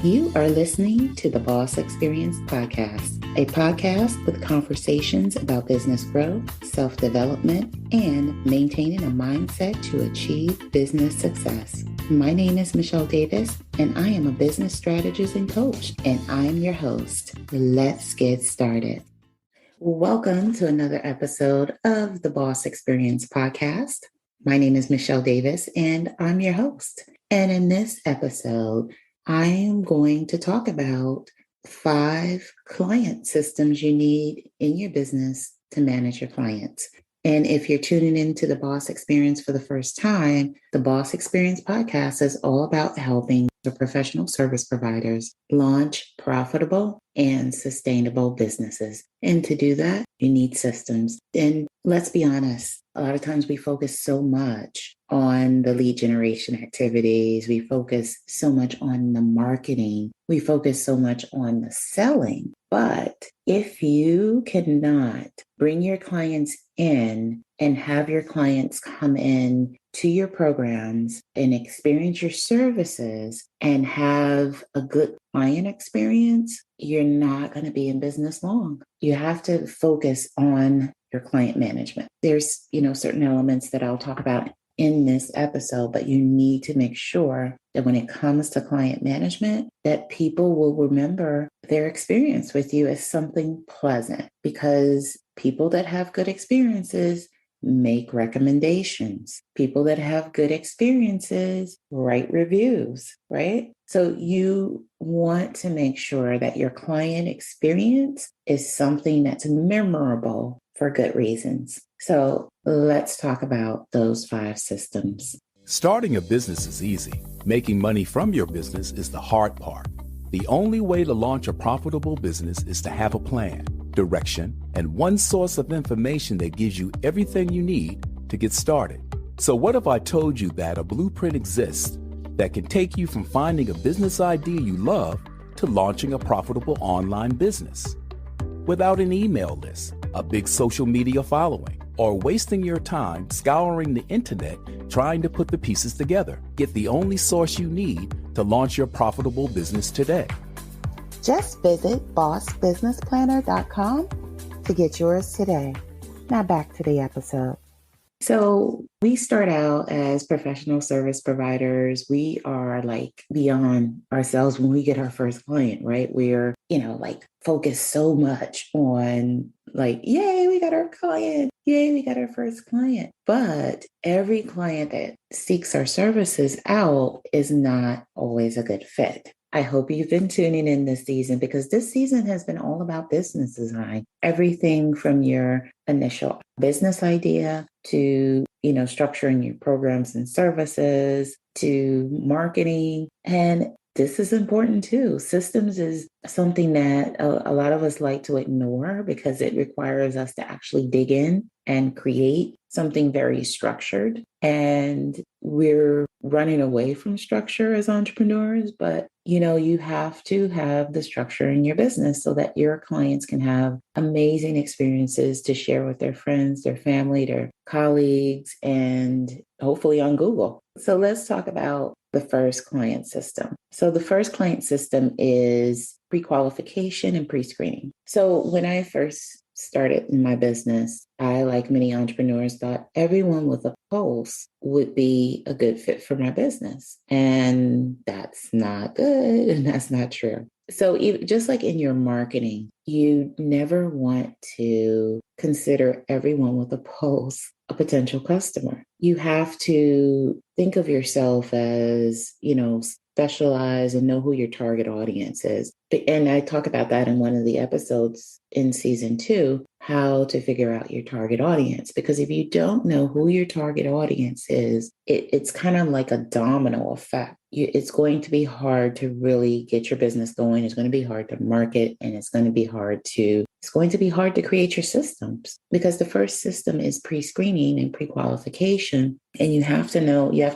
You are listening to the Boss Experience Podcast, a podcast with conversations about business growth, self-development, and maintaining a mindset to achieve business success. My name is Michele Davis, and I am a business strategist and coach, and I am your host. Let's get started. Welcome to another episode of the Boss Experience Podcast. My name is Michele Davis, and I'm your host. And in this episode, I am going to talk about 5 client systems you need in your business to manage your clients. And if you're tuning into the Boss Experience for the first time, the Boss Experience podcast is all about helping the professional service providers launch profitable and sustainable businesses. And to do that, you need systems. And let's be honest, a lot of times we focus so much on the lead generation activities. We focus so much on the marketing. We focus so much on the selling. But if you cannot bring your clients in and have your clients come in to your programs and experience your services and have a good client experience, you're not going to be in business long. You have to focus on your client management. There's, certain elements that I'll talk about in this episode, but you need to make sure that when it comes to client management, that people will remember their experience with you as something pleasant, because people that have good experiences make recommendations. People that have good experiences write reviews, right? So you want to make sure that your client experience is something that's memorable for good reasons. So let's talk about those 5 systems. Starting a business is easy. Making money from your business is the hard part. The only way to launch a profitable business is to have a plan, direction, and one source of information that gives you everything you need to get started. So what if I told you that a blueprint exists that can take you from finding a business idea you love to launching a profitable online business? Without an email list, a big social media following, or wasting your time scouring the internet trying to put the pieces together. Get the only source you need to launch your profitable business today. Just visit bossbusinessplanner.com to get yours today. Now back to the episode. So we start out as professional service providers. We are beyond ourselves when we get our first client, right? We're, focused so much on yay, we got our client. Yay, we got our first client. But every client that seeks our services out is not always a good fit. I hope you've been tuning in this season, because this season has been all about business design. Everything from your initial business idea to, structuring your programs and services to marketing. And this is important too. Systems is something that a lot of us like to ignore because it requires us to actually dig in and create something very structured. And we're running away from structure as entrepreneurs, but you have to have the structure in your business so that your clients can have amazing experiences to share with their friends, their family, their colleagues, and hopefully on Google. So let's talk about the first client system. So the first client system is pre-qualification and pre-screening. So when I first started in my business, I, like many entrepreneurs, thought everyone with a pulse would be a good fit for my business. And that's not good. And that's not true. So just like in your marketing, you never want to consider everyone with a pulse a potential customer. You have to think of yourself as, specialize and know who your target audience is. And I talk about that in one of the episodes in season 2, how to figure out your target audience. Because if you don't know who your target audience is, it's kind of like a domino effect. It's going to be hard to really get your business going. It's going to be hard to market, and it's going to be hard to create your systems, because the first system is pre-screening and pre-qualification. And you have to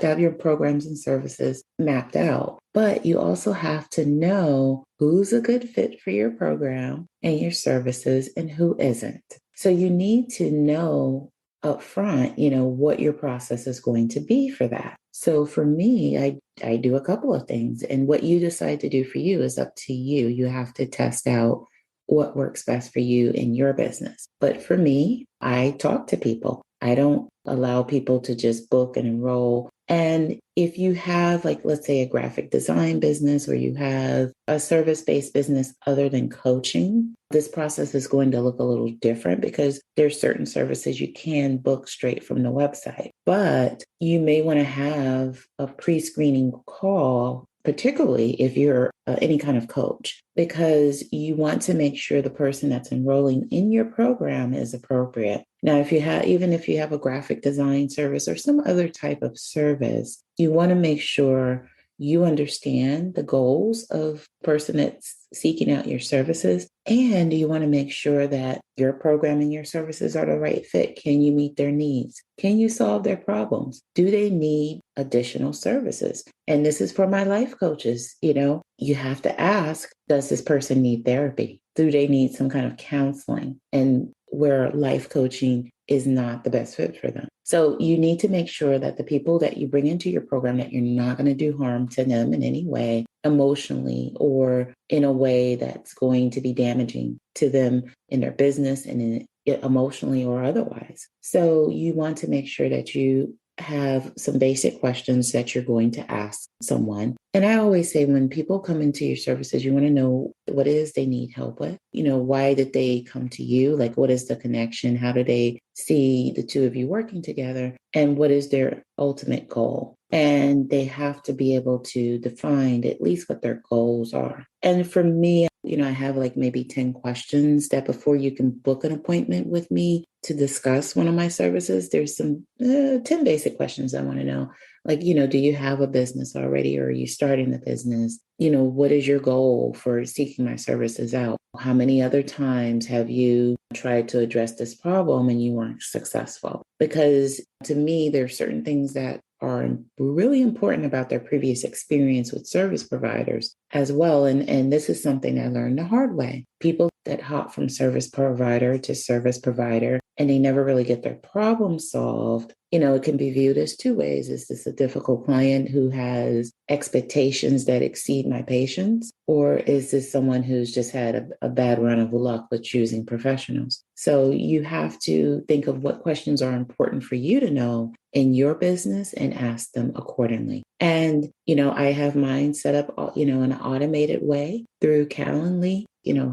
have your programs and services mapped out, but you also have to know who's a good fit for your program and your services and who isn't. So you need to know up front, what your process is going to be for that. So for me, I do a couple of things. And what you decide to do for you is up to you. You have to test out what works best for you in your business. But for me, I talk to people. I don't allow people to just book and enroll. And if you have, like, let's say a graphic design business or you have a service-based business other than coaching, this process is going to look a little different because there's certain services you can book straight from the website. But you may want to have a pre-screening call, particularly if you're any kind of coach, because you want to make sure the person that's enrolling in your program is appropriate. Now, even if you have a graphic design service or some other type of service, you want to make sure you understand the goals of the person that's seeking out your services. And you want to make sure that your program and your services are the right fit. Can you meet their needs? Can you solve their problems? Do they need additional services? And this is for my life coaches. You have to ask, does this person need therapy? Do they need some kind of counseling? And where life coaching is not the best fit for them. So you need to make sure that the people that you bring into your program, that you're not going to do harm to them in any way, emotionally, or in a way that's going to be damaging to them in their business and emotionally or otherwise. So you want to make sure that you have some basic questions that you're going to ask someone. And I always say, when people come into your services, you want to know what it is they need help with. Why did they come to you? Like, what is the connection? How do they see the two of you working together? And what is their ultimate goal? And they have to be able to define at least what their goals are. And for me, I have like maybe 10 questions that before you can book an appointment with me to discuss one of my services, there's some 10 basic questions I want to know. Like, do you have a business already, or are you starting the business? What is your goal for seeking my services out? How many other times have you tried to address this problem and you weren't successful? Because to me, there are certain things that are really important about their previous experience with service providers as well. And this is something I learned the hard way. People that hop from service provider to service provider and they never really get their problem solved, it can be viewed as two ways. Is this a difficult client who has expectations that exceed my patience? Or is this someone who's just had a bad run of luck with choosing professionals? So you have to think of what questions are important for you to know in your business and ask them accordingly. And, I have mine set up, in an automated way through Calendly.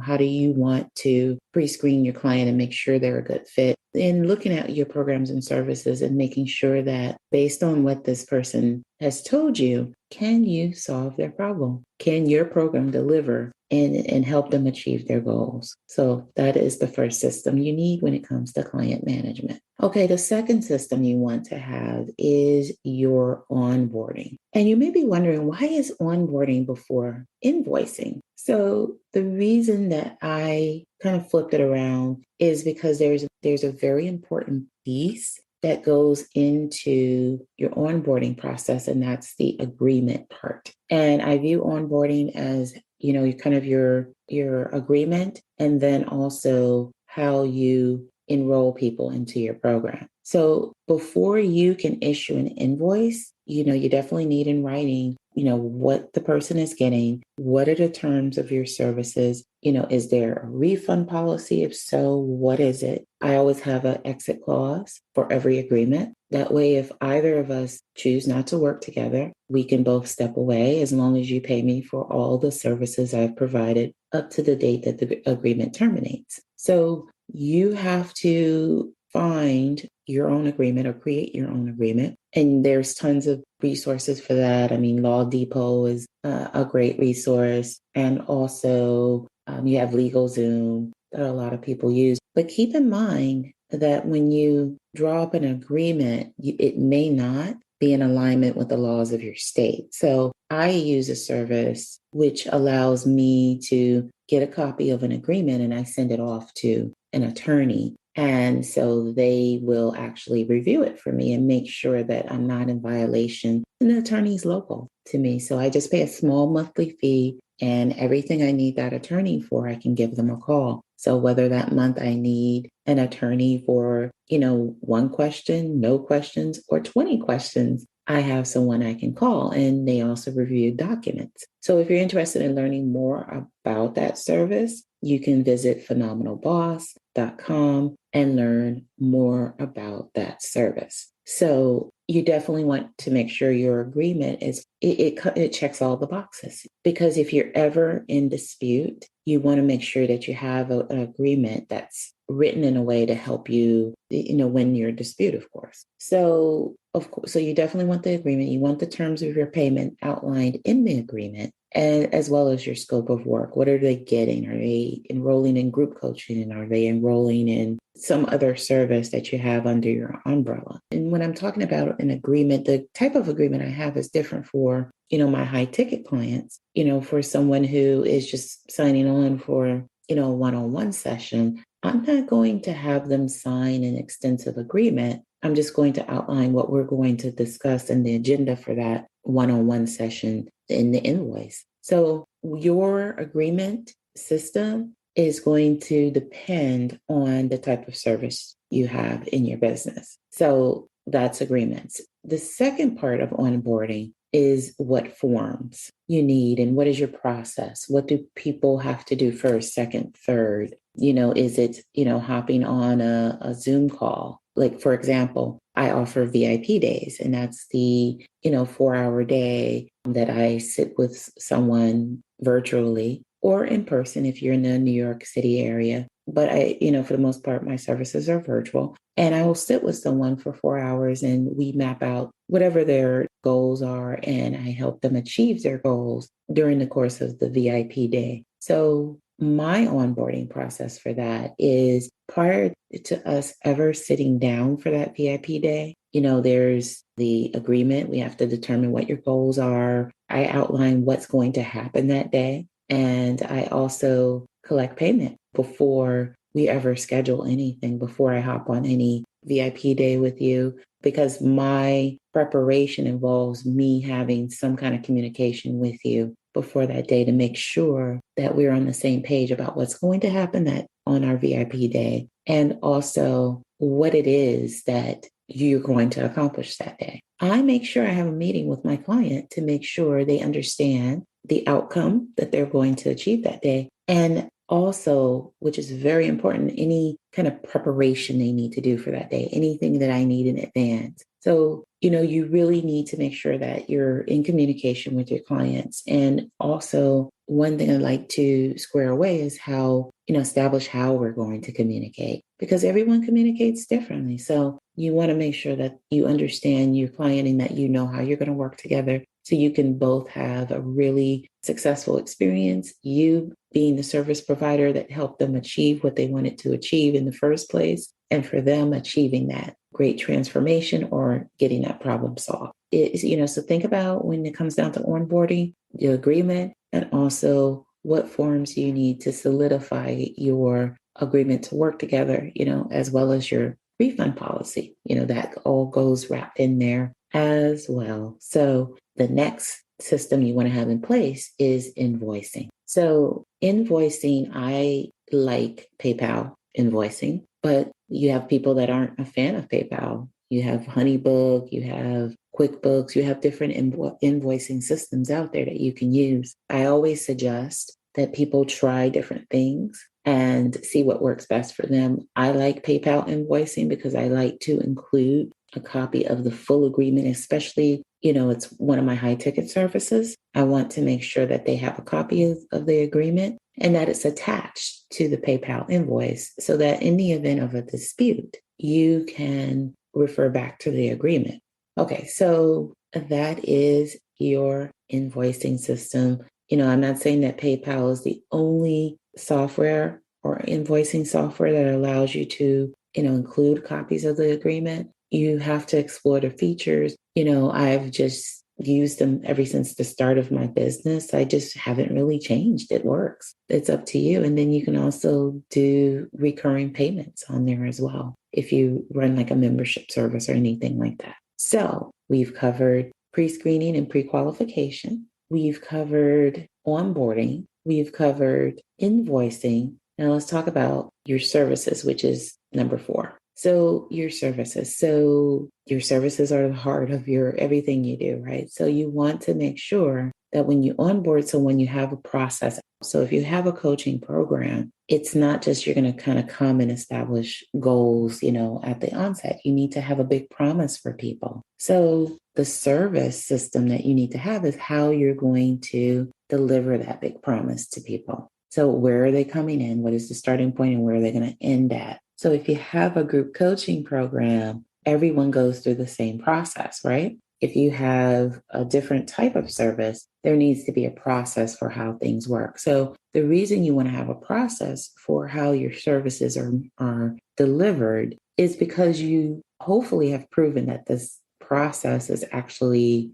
How do you want to pre-screen your client and make sure they're a good fit? And looking at your programs and services and making sure that based on what this person has told you, can you solve their problem? Can your program deliver and help them achieve their goals? So that is the first system you need when it comes to client management. Okay, the second system you want to have is your onboarding. And you may be wondering, why is onboarding before invoicing? So the reason that I kind of flipped it around is because there's a very important piece that goes into your onboarding process, and that's the agreement part. And I view onboarding as, your agreement, and then also how you enroll people into your program. So before you can issue an invoice, you definitely need in writing, what the person is getting, what are the terms of your services, is there a refund policy? If so, what is it? I always have an exit clause for every agreement. That way, if either of us choose not to work together, we can both step away as long as you pay me for all the services I've provided up to the date that the agreement terminates. So you have to find your own agreement or create your own agreement. And there's tons of resources for that. I mean, Law Depot is a great resource. And also you have LegalZoom that a lot of people use. But keep in mind that when you draw up an agreement, it may not be in alignment with the laws of your state. So I use a service which allows me to get a copy of an agreement and I send it off to an attorney. And so they will actually review it for me and make sure that I'm not in violation. And the attorney's local to me. So I just pay a small monthly fee, and everything I need that attorney for, I can give them a call. So whether that month I need an attorney for, one question, no questions, or 20 questions, I have someone I can call, and they also review documents. So if you're interested in learning more about that service, you can visit phenomenalboss.com and learn more about that service. So you definitely want to make sure your agreement it checks all the boxes, because if you're ever in dispute, you want to make sure that you have an agreement that's written in a way to help you, win your dispute, of course. So of course, so you definitely want the agreement. You want the terms of your payment outlined in the agreement, and as well as your scope of work. What are they getting? Are they enrolling in group coaching, and are they enrolling in some other service that you have under your umbrella? And when I'm talking about an agreement, the type of agreement I have is different for, my high ticket clients. For someone who is just signing on for, a one-on-one session, I'm not going to have them sign an extensive agreement. I'm just going to outline what we're going to discuss in the agenda for that one-on-one session in the invoice. So your agreement system is going to depend on the type of service you have in your business. So that's agreements. The second part of onboarding is what forms you need and what is your process? What do people have to do first, second, third? Is it, hopping on a Zoom call? Like, for example, I offer VIP days, and that's the, 4-hour day that I sit with someone virtually or in person if you're in the New York City area. But for the most part, my services are virtual. And I will sit with someone for 4 hours, and we map out whatever their goals are, and I help them achieve their goals during the course of the VIP day. So my onboarding process for that is, prior to us ever sitting down for that VIP day, there's the agreement. We have to determine what your goals are. I outline what's going to happen that day. And I also collect payment before we ever schedule anything, before I hop on any VIP day with you, because my preparation involves me having some kind of communication with you before that day to make sure that we're on the same page about what's going to happen on our VIP day, and also what it is that you're going to accomplish that day. I make sure I have a meeting with my client to make sure they understand the outcome that they're going to achieve that day. And also, which is very important, any kind of preparation they need to do for that day, anything that I need in advance. So, you really need to make sure that you're in communication with your clients. And also, one thing I like to square away is how, establish how we're going to communicate, because everyone communicates differently. So you want to make sure that you understand your client and that you know how you're going to work together, so you can both have a really successful experience, you being the service provider that helped them achieve what they wanted to achieve in the first place, and for them achieving that great transformation or getting that problem solved. So think about, when it comes down to onboarding, the agreement, and also what forms you need to solidify your agreement to work together, as well as your refund policy, that all goes wrapped in there as well. So the next system you want to have in place is invoicing. So invoicing, I like PayPal invoicing, but you have people that aren't a fan of PayPal. You have HoneyBook, you have QuickBooks, you have different invoicing systems out there that you can use. I always suggest that people try different things and see what works best for them. I like PayPal invoicing because I like to include a copy of the full agreement, especially, it's one of my high ticket services. I want to make sure that they have a copy of the agreement and that it's attached to the PayPal invoice, so that in the event of a dispute, you can refer back to the agreement. Okay, so that is your invoicing system. I'm not saying that PayPal is the only software or invoicing software that allows you to, include copies of the agreement. You have to explore the features. I've just used them ever since the start of my business. I just haven't really changed. It works. It's up to you. And then you can also do recurring payments on there as well, if you run like a membership service or anything like that. So we've covered pre-screening and pre-qualification. We've covered onboarding. We've covered invoicing. Now let's talk about your services, which is number 4. So your services. So your services are the heart of your everything you do, right? So you want to make sure that when you onboard someone, you have a process. So if you have a coaching program, it's not just you're going to kind of come and establish goals, at the onset. You need to have a big promise for people. So the service system that you need to have is how you're going to deliver that big promise to people. So where are they coming in? What is the starting point and where are they going to end at? So if you have a group coaching program, everyone goes through the same process, right? If you have a different type of service, there needs to be a process for how things work. So the reason you want to have a process for how your services are delivered is because you hopefully have proven that this process it actually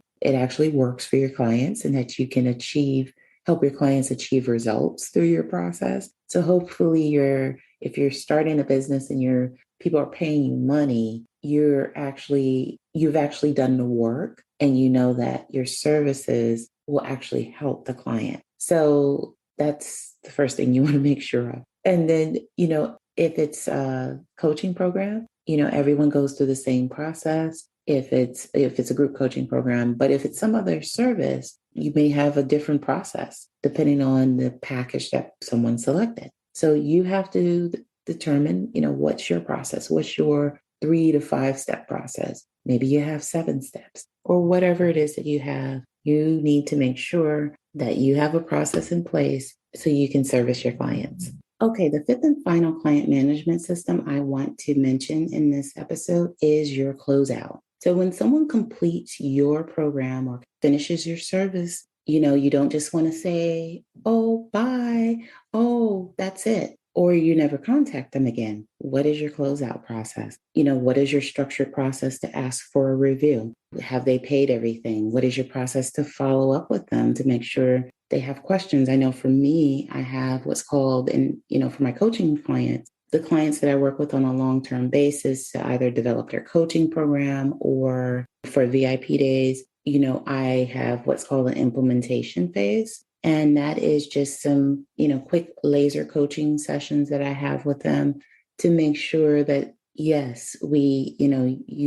works for your clients and that you can help your clients achieve results through your process. So hopefully if you're starting a business and people are paying you money, you've actually done the work and you know that your services will actually help the client. So that's the first thing you want to make sure of. And then, if it's a coaching program, everyone goes through the same process. If it's a group coaching program, but if it's some other service, you may have a different process depending on the package that someone selected. So you have to determine, what's your process? What's your 3 to 5 step process? Maybe you have 7 steps or whatever it is that you have. You need to make sure that you have a process in place so you can service your clients. Okay, the fifth and final client management system I want to mention in this episode is your closeout. So when someone completes your program or finishes your service, you don't just want to say, oh, bye. Oh, that's it. Or you never contact them again. What is your closeout process? What is your structured process to ask for a review? Have they paid everything? What is your process to follow up with them to make sure they have questions? I know for me, I have what's called, and for my coaching clients, the clients that I work with on a long-term basis to either develop their coaching program or for VIP days, I have what's called an implementation phase. And that is just some, quick laser coaching sessions that I have with them to make sure that, yes, we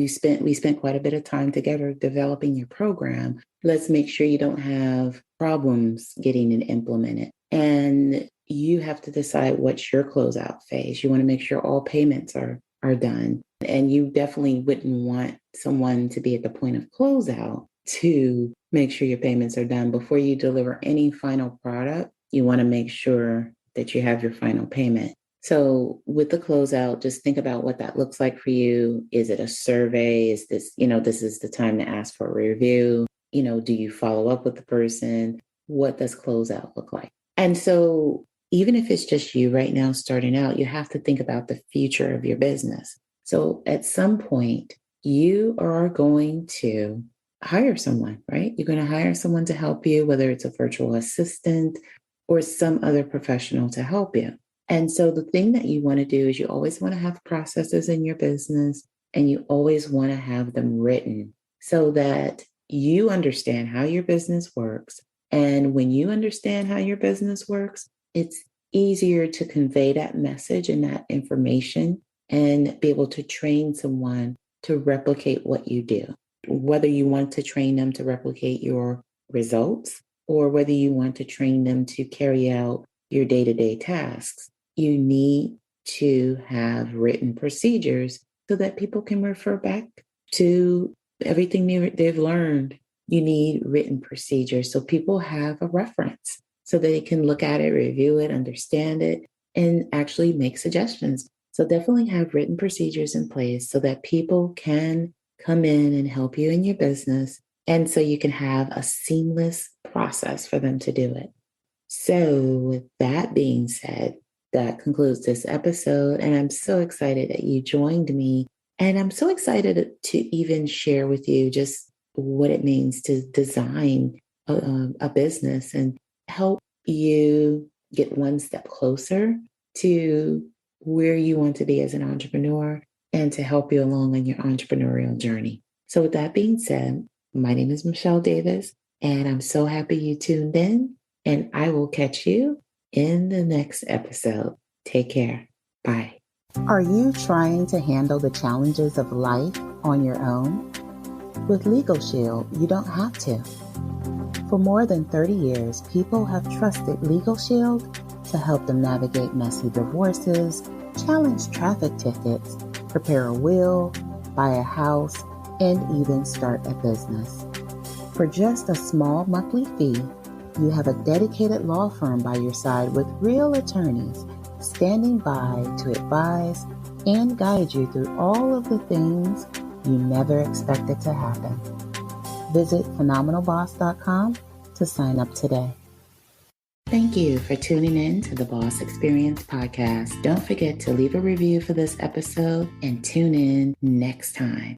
spent quite a bit of time together developing your program. Let's make sure you don't have problems getting it implemented. And you have to decide what's your closeout phase. You want to make sure all payments are done. And you definitely wouldn't want someone to be at the point of closeout to make sure your payments are done. Before you deliver any final product, you want to make sure that you have your final payment. So with the closeout, just think about what that looks like for you. Is it a survey? Is this, this is the time to ask for a review? Do you follow up with the person? What does closeout look like? And so even if it's just you right now starting out, you have to think about the future of your business. So at some point, you are going to hire someone, right? You're going to hire someone to help you, whether it's a virtual assistant or some other professional to help you. And so the thing that you want to do is you always want to have processes in your business and you always want to have them written so that you understand how your business works. And when you understand how your business works, it's easier to convey that message and that information and be able to train someone to replicate what you do. Whether you want to train them to replicate your results or whether you want to train them to carry out your day-to-day tasks, you need to have written procedures so that people can refer back to everything they've learned. You need written procedures so people have a reference so that they can look at it, review it, understand it, and actually make suggestions. So definitely have written procedures in place so that people can come in and help you in your business. And so you can have a seamless process for them to do it. So with that being said, that concludes this episode. And I'm so excited that you joined me. And I'm so excited to even share with you just what it means to design a business and help you get one step closer to where you want to be as an entrepreneur and to help you along on your entrepreneurial journey. So with that being said, my name is Michele Davis, and I'm so happy you tuned in, and I will catch you in the next episode. Take care. Bye. Are you trying to handle the challenges of life on your own? With Legal Shield, you don't have to. For more than 30 years, people have trusted Legal Shield to help them navigate messy divorces, challenge traffic tickets, prepare a will, buy a house, and even start a business. For just a small monthly fee, you have a dedicated law firm by your side with real attorneys standing by to advise and guide you through all of the things you never expected to happen. Visit phenomenalboss.com to sign up today. Thank you for tuning in to the Boss Experience podcast. Don't forget to leave a review for this episode and tune in next time.